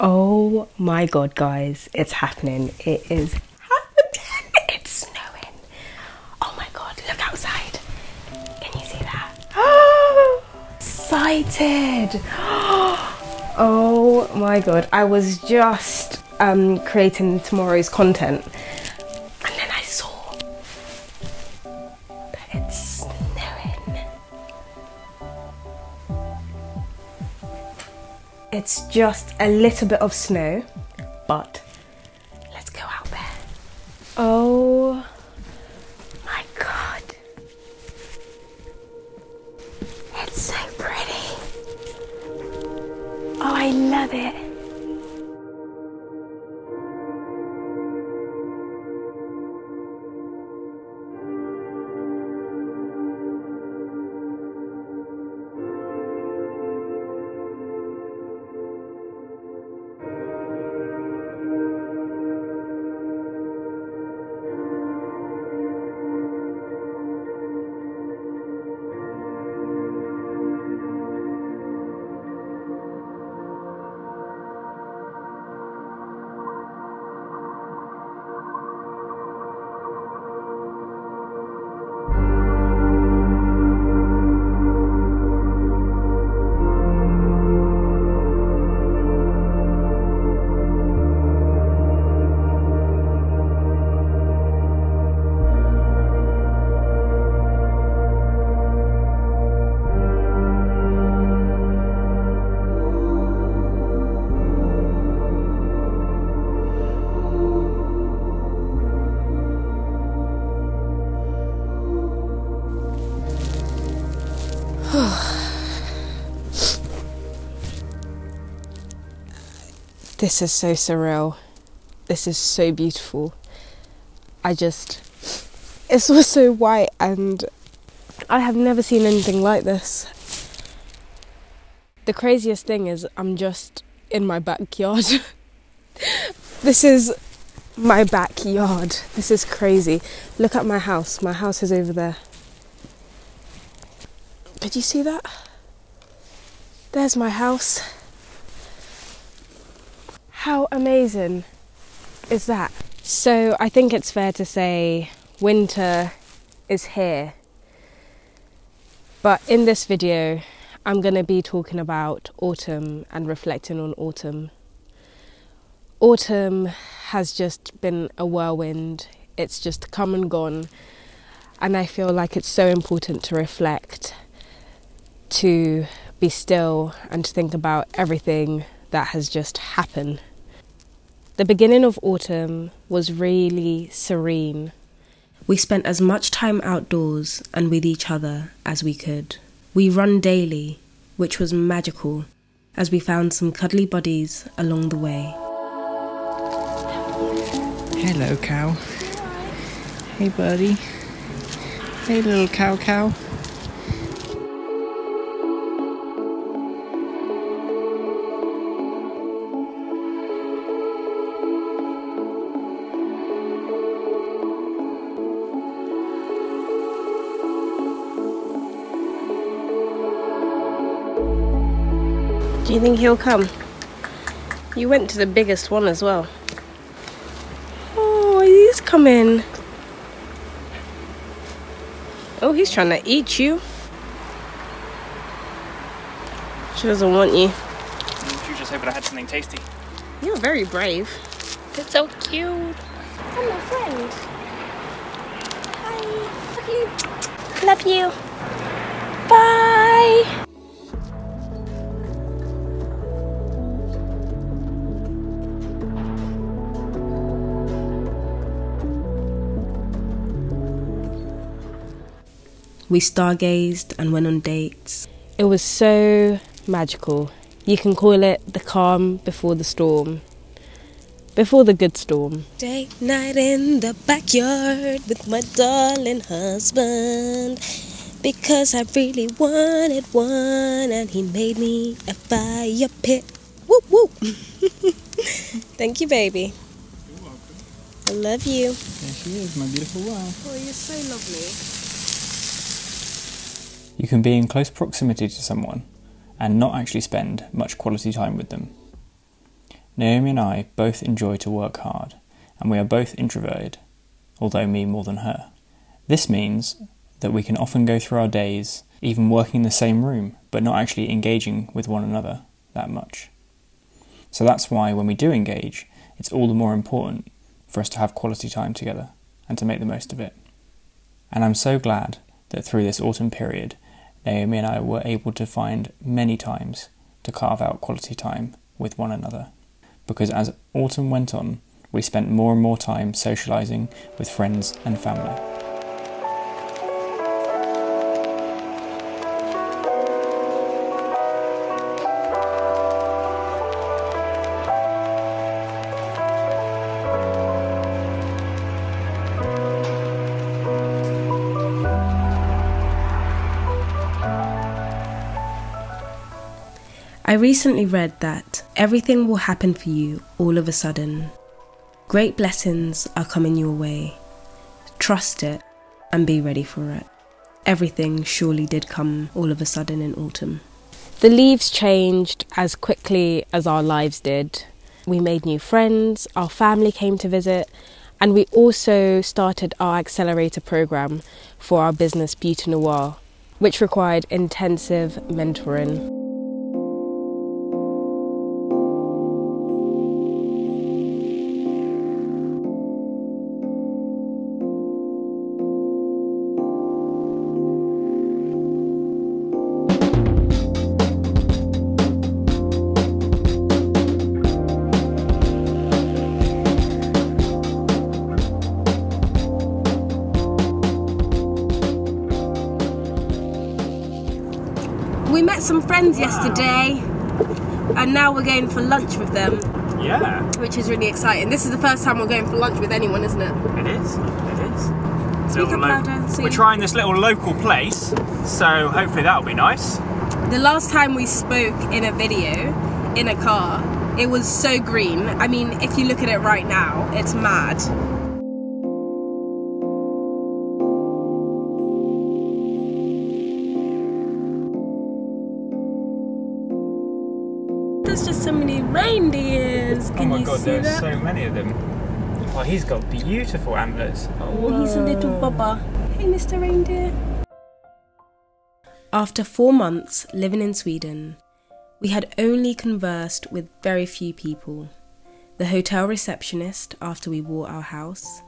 Oh my god, guys, it's happening. It is happening. It's snowing. Oh my god, look outside. Can you see that? Excited. Oh my god, I was just creating tomorrow's content and then I saw that it's snowing. It's just a little bit of snow, but let's go out there. Oh my god. It's so pretty. Oh, I love it. This is so surreal. This is so beautiful. It's also white and I have never seen anything like this. The craziest thing is I'm just in my backyard. This is my backyard. This is crazy. Look at my house. My house is over there. Did you see that? There's my house. How amazing is that? So I think it's fair to say winter is here. But in this video, I'm going to be talking about autumn and reflecting on autumn. Autumn has just been a whirlwind. It's just come and gone. And I feel like it's so important to reflect, to be still and to think about everything that has just happened. The beginning of autumn was really serene. We spent as much time outdoors and with each other as we could. We run daily, which was magical, as we found some cuddly buddies along the way. Hello, cow. Hey, buddy. Hey, little cow. Do you think he'll come? You went to the biggest one as well. Oh, he's coming. Oh, he's trying to eat you. She doesn't want you. You just hoping I had something tasty. You're very brave. It's so cute. I'm my friend. Hi. Love you. Bye. We stargazed and went on dates. It was so magical. You can call it the calm before the storm. Before the good storm. Day, night in the backyard with my darling husband. Because I really wanted one and he made me a fire pit. Whoop whoop. Thank you, baby. You're welcome. I love you. There she is, my beautiful wife. Oh, you're so lovely. You can be in close proximity to someone and not actually spend much quality time with them. Naomi and I both enjoy to work hard, and we are both introverted, although me more than her. This means that we can often go through our days even working in the same room, but not actually engaging with one another that much. So that's why when we do engage, it's all the more important for us to have quality time together and to make the most of it. And I'm so glad that through this autumn period, Naomi and I were able to find many times to carve out quality time with one another. Because as autumn went on, we spent more and more time socialising with friends and family. I recently read that everything will happen for you all of a sudden. Great blessings are coming your way. Trust it and be ready for it. Everything surely did come all of a sudden in autumn. The leaves changed as quickly as our lives did. We made new friends, our family came to visit, and we also started our accelerator program for our business Beauty Noir, which required intensive mentoring. We met some friends yesterday and now we're going for lunch with them. Yeah. Which is really exciting. This is the first time we're going for lunch with anyone, isn't it? It is. It is. Speak up louder. We're trying this little local place, so hopefully that'll be nice. The last time we spoke in a video, in a car, it was so green. I mean, if you look at it right now, it's mad. There's just so many reindeers. Can oh my you god, see there's that? so many of them. Oh, he's got beautiful antlers. Oh, he's a little bubba. Hey, Mr. Reindeer. After 4 months living in Sweden, we had only conversed with very few people. The hotel receptionist after we bought our house,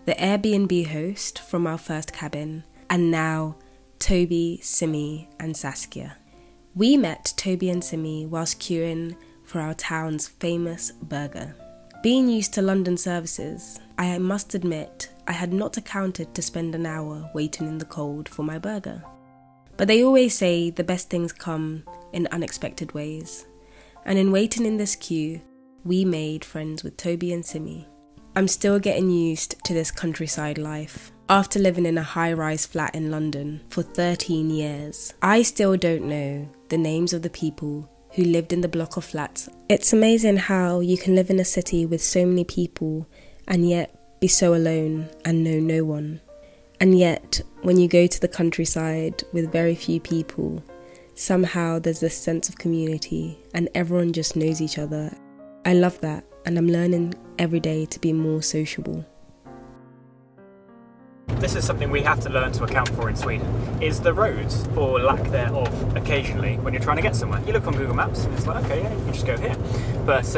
the Airbnb host from our first cabin, and now Toby, Simi and Saskia. We met Toby and Simi whilst queuing for our town's famous burger. Being used to London services, I must admit I had not accounted to spend an hour waiting in the cold for my burger. But they always say the best things come in unexpected ways. And in waiting in this queue, we made friends with Toby and Simi. I'm still getting used to this countryside life. After living in a high-rise flat in London for 13 years, I still don't know the names of the people who lived in the block of flats. It's amazing how you can live in a city with so many people and yet be so alone and know no one. And yet, when you go to the countryside with very few people, somehow there's this sense of community and everyone just knows each other. I love that, and I'm learning every day to be more sociable. This is something we have to learn to account for in Sweden, is the roads, or lack thereof, occasionally, when you're trying to get somewhere. You look on Google Maps and it's like, okay, yeah, you can just go here. But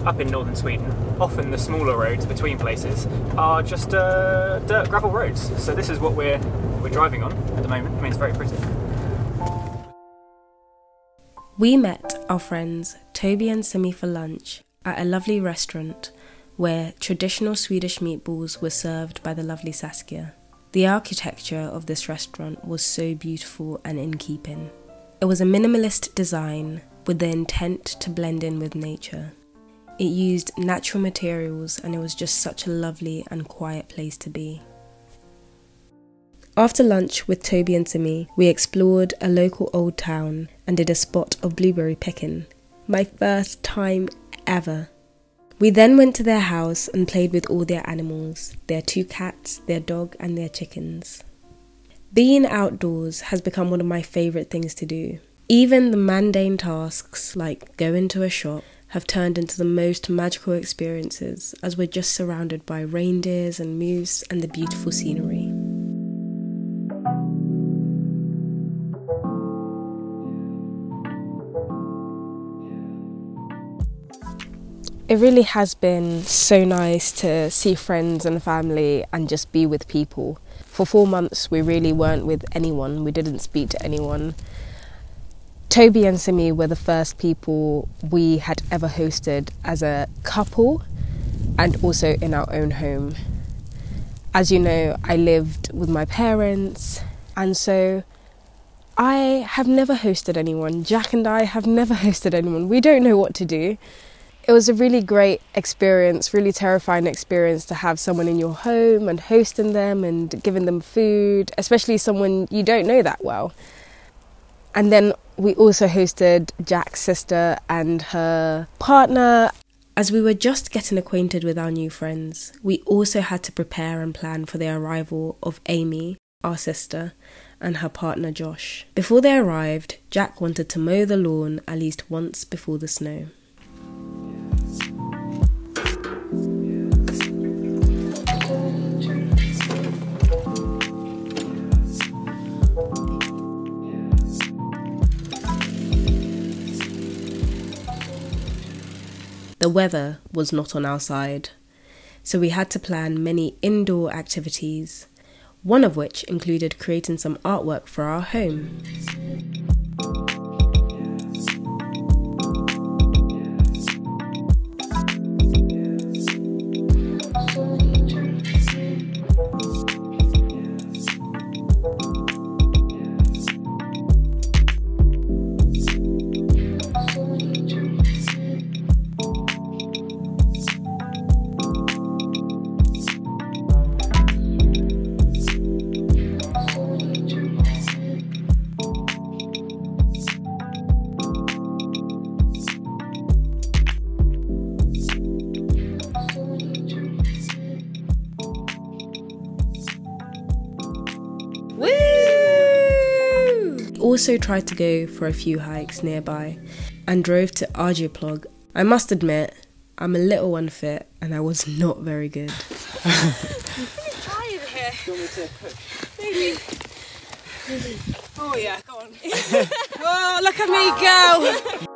up in northern Sweden, often the smaller roads between places are just dirt gravel roads. So this is what we're driving on at the moment. I mean, it's very pretty. We met our friends Toby and Simi for lunch at a lovely restaurant where traditional Swedish meatballs were served by the lovely Saskia. The architecture of this restaurant was so beautiful and in keeping. It was a minimalist design with the intent to blend in with nature. It used natural materials and it was just such a lovely and quiet place to be. After lunch with Toby and Simi, we explored a local old town and did a spot of blueberry picking. My first time ever. We then went to their house and played with all their animals, their 2 cats, their dog and their chickens. Being outdoors has become one of my favourite things to do. Even the mundane tasks like going to a shop have turned into the most magical experiences as we're just surrounded by reindeers and moose and the beautiful scenery. It really has been so nice to see friends and family and just be with people. For 4 months we really weren't with anyone, we didn't speak to anyone. Toby and Simi were the first people we had ever hosted as a couple and also in our own home. As you know, I lived with my parents, and so I have never hosted anyone. Jack and I have never hosted anyone. We don't know what to do. It was a really great experience, really terrifying experience to have someone in your home and hosting them and giving them food, especially someone you don't know that well. And then we also hosted Jack's sister and her partner. As we were just getting acquainted with our new friends, we also had to prepare and plan for the arrival of Amy, our sister, and her partner Josh. Before they arrived, Jack wanted to mow the lawn at least once before the snow. The weather was not on our side, so we had to plan many indoor activities, one of which included creating some artwork for our home. Also tried to go for a few hikes nearby and drove to Arjeplog. I must admit, I'm a little unfit and I was not very good. I'm really tired here. Do you want me to push? Maybe. Oh yeah, go on. Oh, look at me go!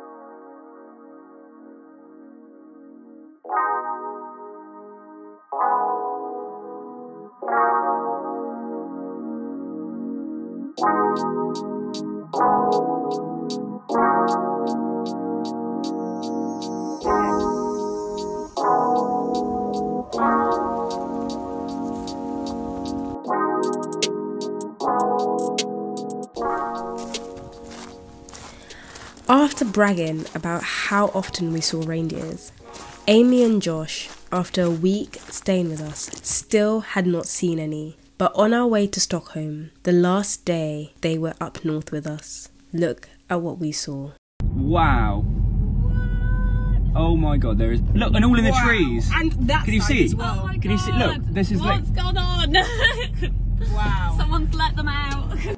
After bragging about how often we saw reindeers, Amy and Josh, after a week staying with us, still had not seen any. But on our way to Stockholm, the last day they were up north with us, look at what we saw. Wow. Oh my god, there is... Look, and all in the trees. And that Can you side see? as well. Oh my Can you see? Look, God. this is What's gone on? Wow. Someone's let them out.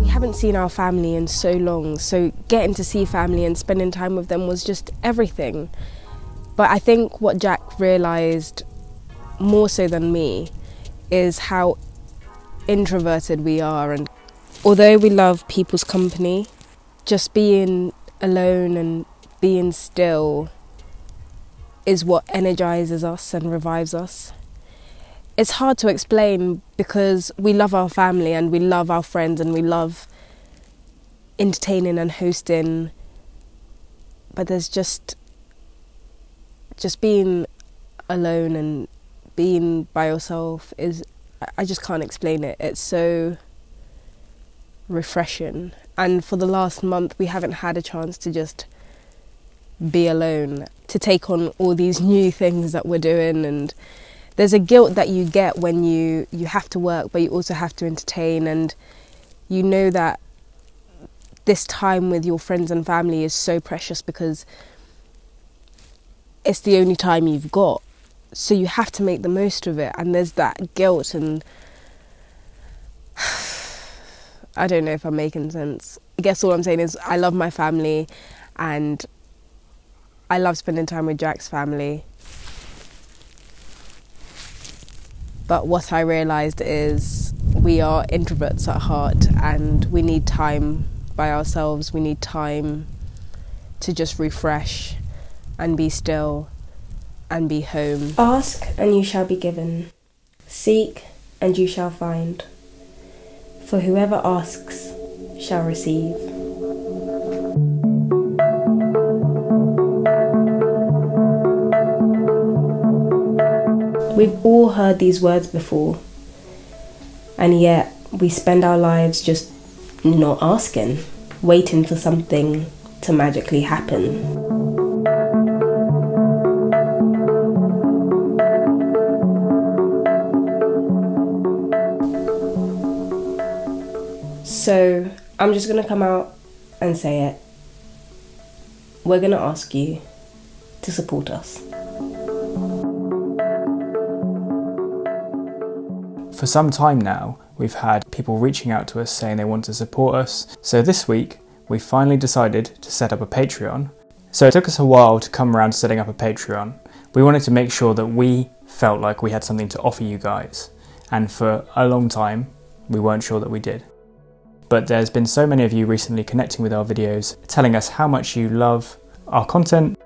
Haven't seen our family in so long, so getting to see family and spending time with them was just everything. But I think what Jack realised more so than me is how introverted we are, and although we love people's company, just being alone and being still is what energises us and revives us. It's hard to explain because we love our family and we love our friends and we love entertaining and hosting, but there's just being alone and being by yourself is, I just can't explain it. It's so refreshing. And for the last month we haven't had a chance to just be alone, to take on all these new things that we're doing. And there's a guilt that you get when you have to work, but you also have to entertain, and you know that this time with your friends and family is so precious because it's the only time you've got. So you have to make the most of it, and there's that guilt. And I don't know if I'm making sense. I guess all I'm saying is I love my family, and I love spending time with Jack's family. But what I realised is we are introverts at heart, and we need time by ourselves. We need time to just refresh and be still and be home. Ask and you shall be given. Seek and you shall find. For whoever asks shall receive. We've all heard these words before, and yet we spend our lives just not asking, waiting for something to magically happen. So I'm just going to come out and say it. We're going to ask you to support us. For some time now, we've had people reaching out to us saying they want to support us. So this week, we finally decided to set up a Patreon. So it took us a while to come around to setting up a Patreon. We wanted to make sure that we felt like we had something to offer you guys. And for a long time, we weren't sure that we did. But there's been so many of you recently connecting with our videos, telling us how much you love our content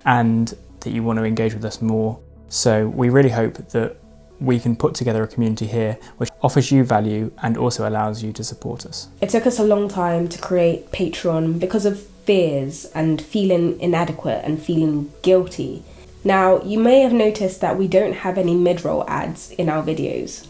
and that you want to engage with us more. So we really hope that we can put together a community here which offers you value and also allows you to support us. It took us a long time to create Patreon because of fears and feeling inadequate and feeling guilty. Now, you may have noticed that we don't have any mid-roll ads in our videos.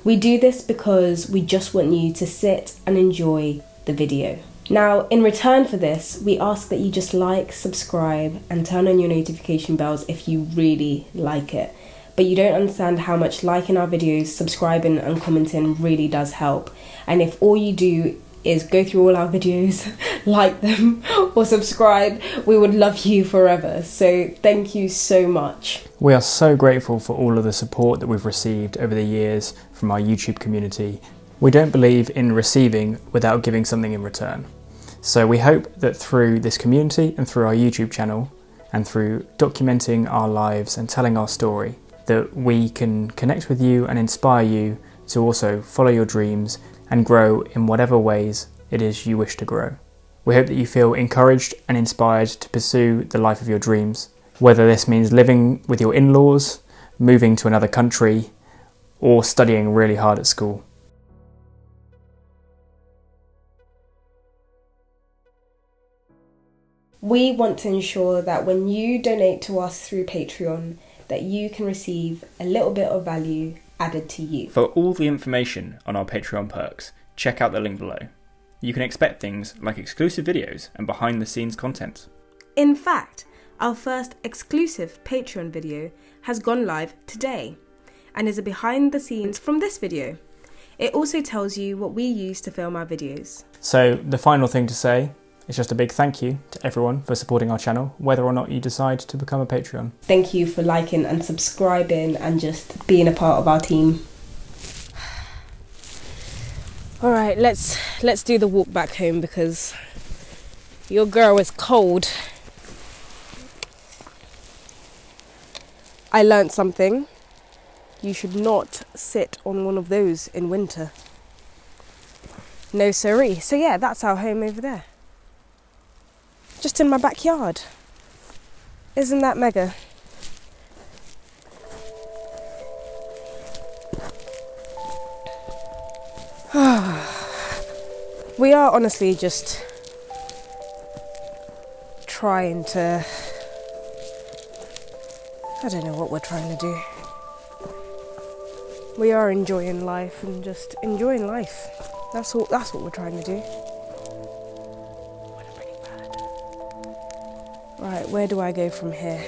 We do this because we just want you to sit and enjoy the video. Now, in return for this, we ask that you just like, subscribe, and turn on your notification bells if you really like it. But you don't understand how much liking our videos, subscribing and commenting really does help. And if all you do is go through all our videos, like them or subscribe, we would love you forever. So thank you so much. We are so grateful for all of the support that we've received over the years from our YouTube community. We don't believe in receiving without giving something in return. So we hope that through this community and through our YouTube channel and through documenting our lives and telling our story, that we can connect with you and inspire you to also follow your dreams and grow in whatever ways it is you wish to grow. We hope that you feel encouraged and inspired to pursue the life of your dreams, whether this means living with your in-laws, moving to another country, or studying really hard at school. We want to ensure that when you donate to us through Patreon, that you can receive a little bit of value added to you. For all the information on our Patreon perks, check out the link below. You can expect things like exclusive videos and behind the scenes content. In fact, our first exclusive Patreon video has gone live today and is a behind the scenes from this video. It also tells you what we use to film our videos. So the final thing to say is just a big thank you to everyone for supporting our channel, whether or not you decide to become a Patreon. Thank you for liking and subscribing and just being a part of our team. All right, let's do the walk back home because your girl is cold. I learnt something. You should not sit on one of those in winter. No siree. So yeah, that's our home over there. Just in my backyard. Isn't that mega? We are honestly just trying to... I don't know what we're trying to do. We are enjoying life and just enjoying life. That's what we're trying to do. Right, where do I go from here?